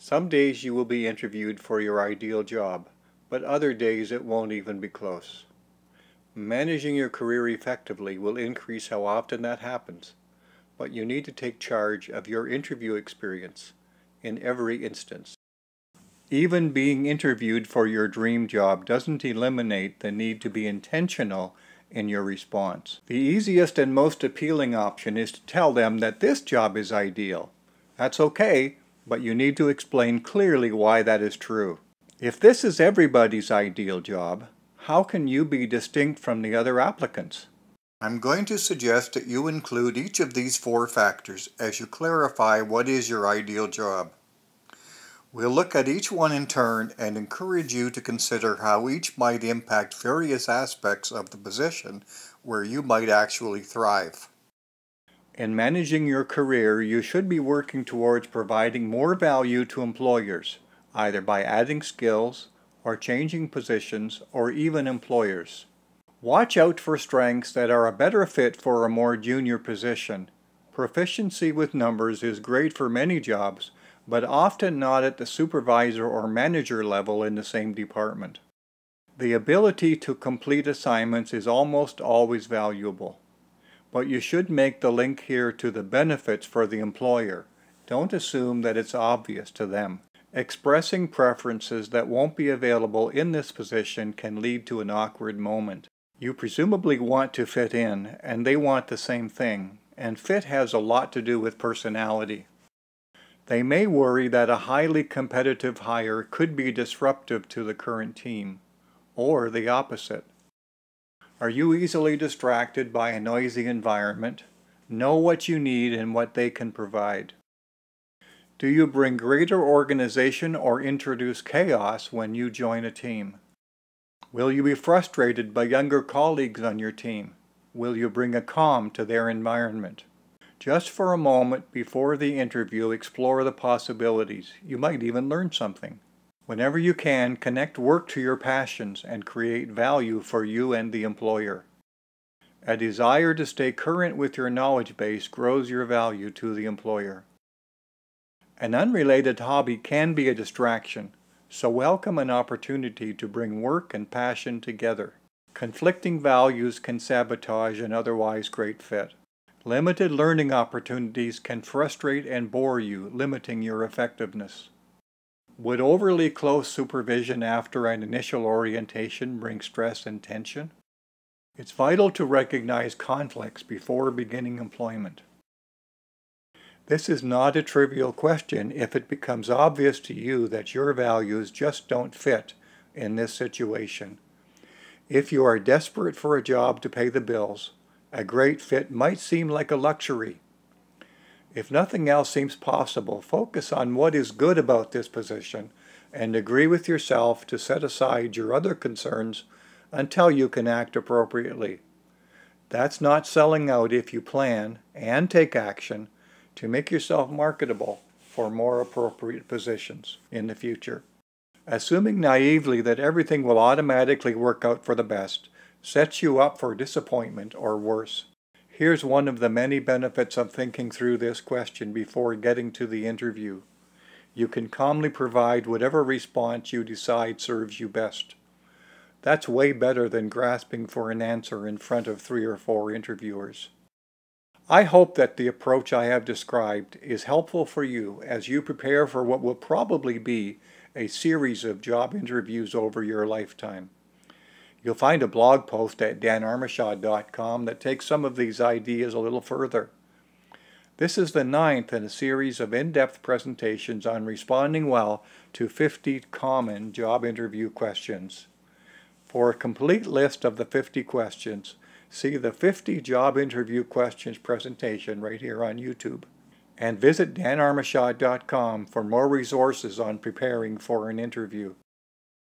Some days you will be interviewed for your ideal job, but other days it won't even be close. Managing your career effectively will increase how often that happens, but you need to take charge of your interview experience in every instance. Even being interviewed for your dream job doesn't eliminate the need to be intentional in your response. The easiest and most appealing option is to tell them that this job is ideal. That's okay, but you need to explain clearly why that is true. If this is everybody's ideal job, how can you be distinct from the other applicants? I'm going to suggest that you include each of these 4 factors as you clarify what is your ideal job. We'll look at each one in turn and encourage you to consider how each might impact various aspects of the position where you might actually thrive. In managing your career, you should be working towards providing more value to employers, either by adding skills, or changing positions, or even employers. Watch out for strengths that are a better fit for a more junior position. Proficiency with numbers is great for many jobs, but often not at the supervisor or manager level in the same department. The ability to complete assignments is almost always valuable, but you should make the link here to the benefits for the employer. Don't assume that it's obvious to them. Expressing preferences that won't be available in this position can lead to an awkward moment. You presumably want to fit in, and they want the same thing, and fit has a lot to do with personality. They may worry that a highly competitive hire could be disruptive to the current team, or the opposite. Are you easily distracted by a noisy environment? Know what you need and what they can provide. Do you bring greater organization or introduce chaos when you join a team? Will you be frustrated by younger colleagues on your team? Will you bring a calm to their environment? Just for a moment before the interview, explore the possibilities. You might even learn something. Whenever you can, connect work to your passions and create value for you and the employer. A desire to stay current with your knowledge base grows your value to the employer. An unrelated hobby can be a distraction, so welcome an opportunity to bring work and passion together. Conflicting values can sabotage an otherwise great fit. Limited learning opportunities can frustrate and bore you, limiting your effectiveness. Would overly close supervision after an initial orientation bring stress and tension? It's vital to recognize conflicts before beginning employment. This is not a trivial question if it becomes obvious to you that your values just don't fit in this situation. If you are desperate for a job to pay the bills, a great fit might seem like a luxury. If nothing else seems possible, focus on what is good about this position and agree with yourself to set aside your other concerns until you can act appropriately. That's not selling out if you plan and take action to make yourself marketable for more appropriate positions in the future. Assuming naively that everything will automatically work out for the best sets you up for disappointment or worse. Here's one of the many benefits of thinking through this question before getting to the interview. You can calmly provide whatever response you decide serves you best. That's way better than grasping for an answer in front of 3 or 4 interviewers. I hope that the approach I have described is helpful for you as you prepare for what will probably be a series of job interviews over your lifetime. You'll find a blog post at danarmashaw.com that takes some of these ideas a little further. This is the 9th in a series of in-depth presentations on responding well to 50 common job interview questions. For a complete list of the 50 questions, see the 50 job interview questions presentation right here on YouTube. And visit danarmashaw.com for more resources on preparing for an interview.